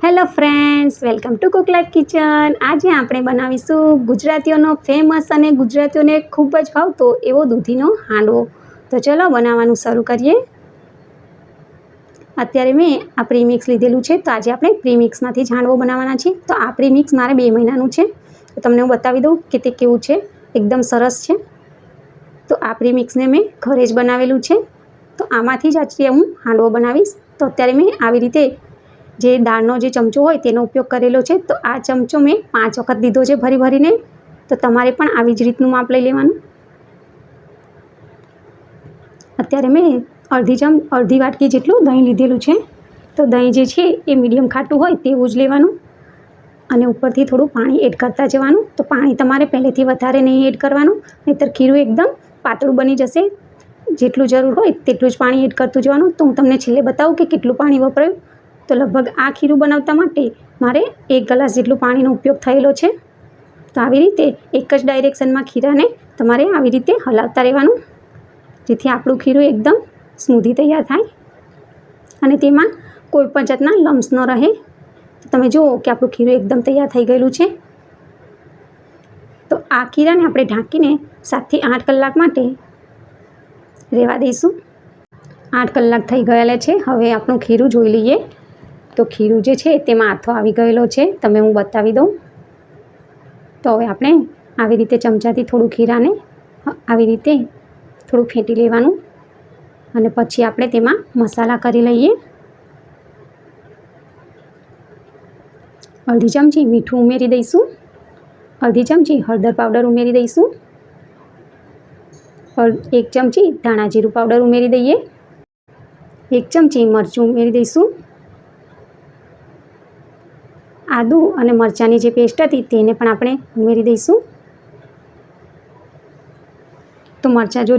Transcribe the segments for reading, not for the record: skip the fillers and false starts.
Hello friends, welcome to cook life kitchen. આજે આપણે બનાવીશું ગુજરાતીઓનો ફેમસ અને ગુજરાતીઓને ખૂબ જ ભાવતો એવો દૂધીનો હાંડવો. તો ચલો બનાવવાનું શરૂ કરીએ. અત્યારે મેં આ પ્રીમિક્સ લીધેલું છે, તો આજે આપણે પ્રીમિક્સમાંથી જ હાંડવો બનાવવાના છીએ. તો આ પ્રીમિક્સ મારે 2 મહિનાનું છે, તો તમને હું બતાવી દઉં કે તે કેવું છે. એકદમ સરસ છે. તો આ પ્રીમિક્સને મેં ઘરે જ બનાવેલું છે, તો આમાંથી જ આજે હું હાંડવો બનાવીશ. તો અત્યારે મેં આવી રીતે જે દાળનો જે ચમચો હોય તેનો ઉપયોગ કરેલો છે. તો આ ચમચો મેં 5 વખત લીધો છે ભરીને. તો તમારે પણ આવી જ રીતનું માપ લઈ લેવાનું. અત્યારે મેં અડધી વાટકી જેટલું દહીં લીધેલું છે. તો દહીં જે છે એ મીડિયમ ખાટું હોય તેવું જ લેવાનું અને ઉપરથી થોડું પાણી એડ કરતા જવાનું. તો પાણી તમારે પહેલેથી વધારે નહીં એડ કરવાનું, નહીંતર ખીરું એકદમ પાતળું બની જશે. જેટલું જરૂર હોય તેટલું જ પાણી એડ કરતું જવાનું. તો હું તમને છેલ્લે બતાવું કે કેટલું પાણી વપરાયું. તો લગભગ આ ખીરું બનાવતા માટે મારે 1 ગ્લાસ જેટલું પાણીનો ઉપયોગ થયેલો છે. તો આવી રીતે એક જ ડાયરેક્શનમાં ખીરાને તમારે આવી રીતે હલાવતા રહેવાનું, જેથી આપણું ખીરું એકદમ સ્મૂધી તૈયાર થાય અને તેમાં કોઈ પણ જાતના લમ્સ ન રહે. તો તમે જુઓ કે આપણું ખીરું એકદમ તૈયાર થઈ ગયેલું છે. તો આ ખીરાને આપણે ઢાંકીને 7 થી 8 કલાક માટે રહેવા દઈશું. 8 કલાક થઈ ગયેલા છે. હવે આપણું ખીરું જોઈ લઈએ. તો ખીરું જે છે તેમાં આથો આવી ગયેલો છે, તમે હું બતાવી દઉં. તો હવે આપણે આવી રીતે ચમચાથી થોડું ખીરાને આવી રીતે થોડું ફેંટી લેવાનું અને પછી આપણે તેમાં મસાલા કરી લઈએ. અડધી ચમચી મીઠું ઉમેરી દઈશું, અડધી ચમચી હળદર પાવડર ઉમેરી દઈશું, 1 ચમચી ધાણા જીરું પાવડર ઉમેરી દઈએ, 1 ચમચી મરચું ઉમેરી દઈશું. આદુ અને મરચાંની જે પેસ્ટ હતી તેને પણ આપણે ઉમેરી દઈશું. તો મરચાં જો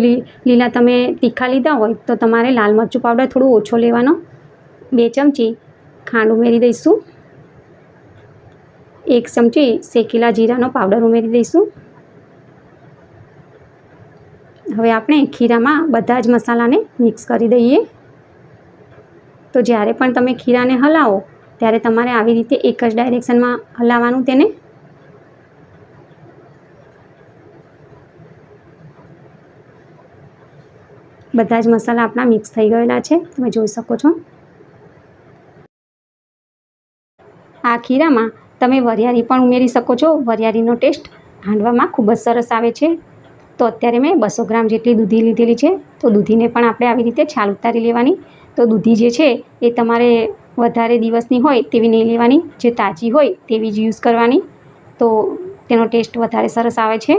લીલા તમે તીખા લીધા હોય તો તમારે લાલ મરચું પાવડર થોડું ઓછો લેવાનો. 2 ચમચી ખાંડ ઉમેરી દઈશું, 1 ચમચી શેકેલા જીરાનો પાવડર ઉમેરી દઈશું. હવે આપણે ખીરામાં બધા જ મસાલાને મિક્સ કરી દઈએ. તો જ્યારે પણ તમે ખીરાને હલાવો ત્યારે તમારે આવી રીતે એક જ ડાયરેક્શનમાં હલાવવાનું તેને. બધા જ મસાલા આપણા મિક્સ થઈ ગયેલા છે, તમે જોઈ શકો છો. આ ખીરામાં તમે વરિયાળી પણ ઉમેરી શકો છો. વરિયાળીનો ટેસ્ટ હાંડવામાં ખૂબ જ સરસ આવે છે. તો અત્યારે મેં 200 ગ્રામ જેટલી દૂધી લીધેલી છે. તો દૂધીને પણ આપણે આવી રીતે છાલ ઉતારી લેવાની. તો દૂધી જે છે એ તમારે વધારે દિવસની હોય તેવી નહીં લેવાની, જે તાજી હોય તેવી જ યુઝ કરવાની. તો તેનો ટેસ્ટ વધારે સરસ આવે છે.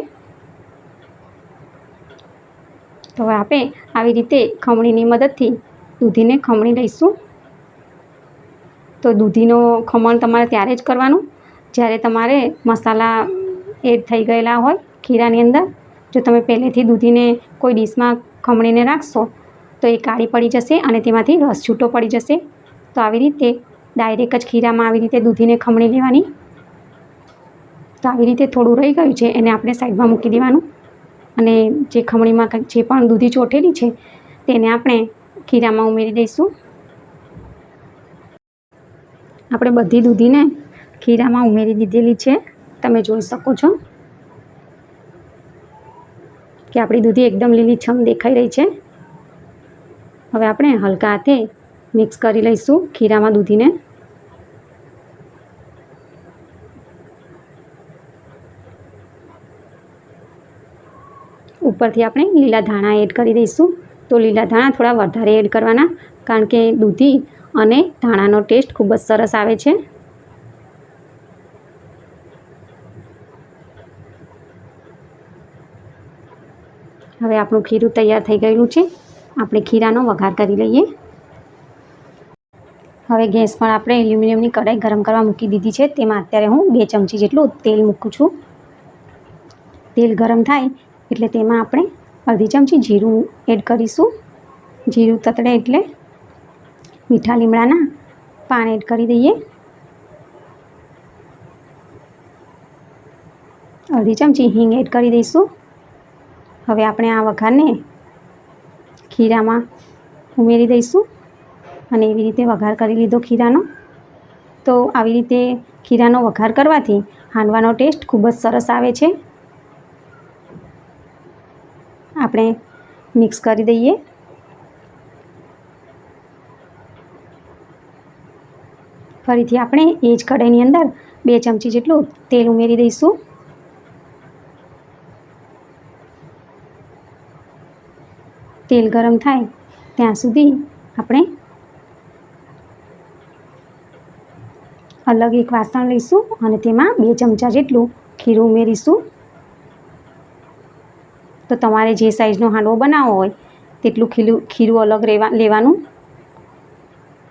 તો હવે આપણે આવી રીતે ખમણીની મદદથી દૂધીને ખમણી લઈશું. તો દૂધીનો ખમણ તમારે ત્યારે જ કરવાનું જ્યારે તમારે મસાલા એડ થઈ ગયેલા હોય ખીરાની અંદર. જો તમે પહેલેથી દૂધીને કોઈ ડીશમાં ખમણીને રાખશો તો એ કાળી પડી જશે અને તેમાંથી રસ છૂટો પડી જશે. તો આવી રીતે ડાયરેક્ટ જ ખીરામાં આવી રીતે દૂધીને ખમણી લેવાની. તો આવી રીતે થોડું રહી ગયું છે એને આપણે સાઈડમાં મૂકી દેવાનું અને જે ખમણીમાં જે પણ દૂધી ચોટેલી છે તેને આપણે ખીરામાં ઉમેરી દઈશું. આપણે બધી દૂધીને ખીરામાં ઉમેરી દીધેલી છે, તમે જોઈ શકો છો કે આપણી દૂધી એકદમ લીલીછમ દેખાઈ રહી છે. હવે આપણે હલકા હાથે મિક્સ કરી લઈશું ખીરામાં દૂધીને. ઉપરથી આપણે લીલા ધાણા એડ કરી દઈશું. તો લીલા ધાણા થોડા વધારે એડ કરવાના, કારણ કે દૂધી અને ધાણાનો ટેસ્ટ ખૂબ જ સરસ આવે છે. હવે આપણું ખીરું તૈયાર થઈ ગયેલું છે. આપણે ખીરાનો વઘાર કરી લઈએ. હવે ગેસ પર આપણે એલ્યુમિનિયમની કઢાઈ ગરમ કરવા મૂકી દીધી છે. તેમાં અત્યારે હું 2 ચમચી જેટલું તેલ મૂકું છું. તેલ ગરમ થાય એટલે તેમાં આપણે અડધી ચમચી જીરું એડ કરીશું. જીરું તતડે એટલે મીઠા લીમડાના પાન એડ કરી દઈએ. અડધી ચમચી હિંગ એડ કરી દઈશું. હવે આપણે આ વઘારને ખીરામાં ઉમેરી દઈશું અને એવી રીતે વઘાર કરી લીધો ખીરાનો. તો તો આવી રીતે ખીરાનો વઘાર કરવાથી હાંડવાનો ટેસ્ટ ખૂબ જ સરસ આવે છે. આપણે મિક્સ કરી દઈએ. ફરીથી આપણે એ જ કઢાઈની અંદર 2 ચમચી જેટલું તેલ ઉમેરી દઈશું. તેલ ગરમ થાય ત્યાં સુધી આપણે અલગ એક વાસણ લઈશું અને તેમાં 2 ચમચા જેટલું ખીરું ઉમેરીશું. તો તમારે જે સાઈઝનો હાંડવો બનાવવો હોય તેટલું ખીરું અલગ લેવાનું.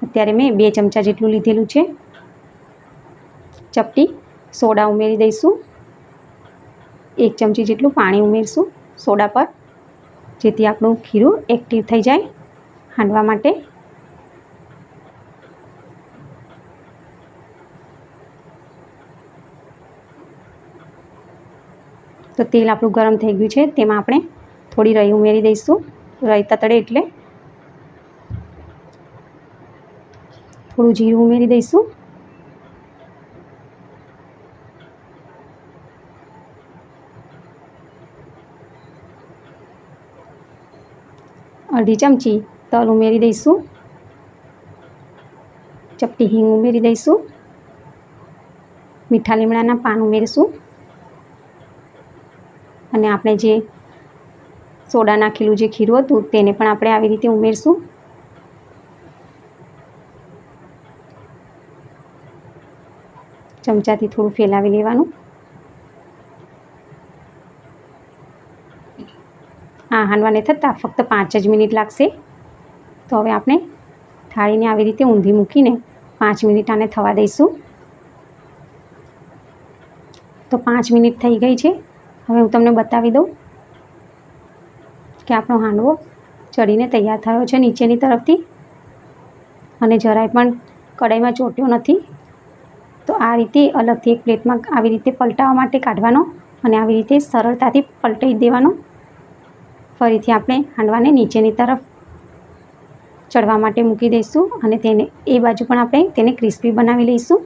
અત્યારે મેં 2 ચમચા જેટલું લીધેલું છે. ચપટી સોડા ઉમેરી દઈશું. 1 ચમચી જેટલું પાણી ઉમેરીશું સોડા પર, જેથી આપણું ખીરું એક્ટિવ થઈ જાય હાંડવા માટે. તો તેલ આપણું ગરમ થઈ ગયું છે. તેમાં આપણે થોડી રાઈ ઉમેરી દઈશું. રાઈ તતડે એટલે થોડું જીરું ઉમેરી દઈશું. અડધી ચમચી તલ ઉમેરી દઈશું. ચપટી હિંગ ઉમેરી દઈશું. મીઠા લીમડાના પાન ઉમેરીશું. અને આપણે જે સોડા નાખેલું જે ખીરું હતું તેને પણ આપણે આવી રીતે ઉમેરીશું. ચમચાથી થોડું ફેલાવી લેવાનું. આ હાંડવાને થતાં ફક્ત 5 જ મિનિટ લાગશે. તો હવે આપણે થાળીને આવી રીતે ઊંધી મૂકીને 5 મિનિટ આને થવા દઈશું. તો 5 મિનિટ થઈ ગઈ છે. હવે હું તમને બતાવી દઉં કે આપણો હાંડવો ચડીને તૈયાર થયો છે નીચેની તરફથી, અને જરાય પણ કઢાઈમાં ચોંટ્યો નથી. તો આ રીતે અલગથી એક પ્લેટમાં આવી રીતે પલટાવવા માટે કાઢવાનો અને આવી રીતે સરળતાથી પલટાવી દેવાનો. ફરીથી આપણે હાંડવાને નીચેની તરફ ચડવા માટે મૂકી દઈશું અને તેને એ બાજુ પણ આપણે તેને ક્રિસ્પી બનાવી લઈશું.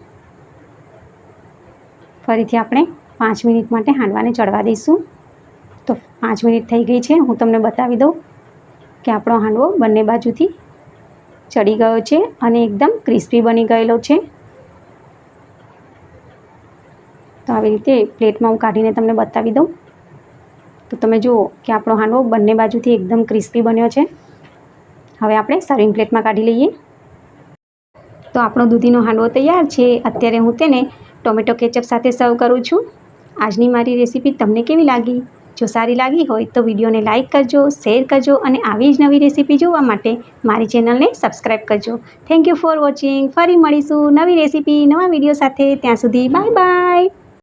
ફરીથી આપણે 5 મિનિટ માટે હાંડવાને ચડવા દઈશું. તો 5 મિનિટ થઈ ગઈ છે. હું તમને બતાવી દઉં કે આપણો હાંડવો બંને બાજુથી ચડી ગયો છે અને એકદમ ક્રિસ્પી બની ગયેલો છે. તો આવી રીતે પ્લેટમાં હું કાઢીને તમને બતાવી દઉં. તો તમે જુઓ કે આપણો હાંડવો બંને બાજુથી એકદમ ક્રિસ્પી બન્યો છે. હવે આપણે સર્વિંગ પ્લેટમાં કાઢી લઈએ. તો આપણો દૂધીનો હાંડવો તૈયાર છે. અત્યારે હું તેને ટોમેટો કેચઅપ સાથે સર્વ કરું છું. આજની મારી રેસીપી તમને કેવી લાગી? જો સારી લાગી હોય તો વિડીયોને લાઇક કરજો, શેર કરજો અને આવી જ નવી રેસીપી જોવા માટે મારી ચેનલને સબસ્ક્રાઈબ કરજો. Thank you for watching. ફરી મળીશું નવી રેસીપી નવા વિડીયો સાથે. ત્યાં સુધી બાય બાય.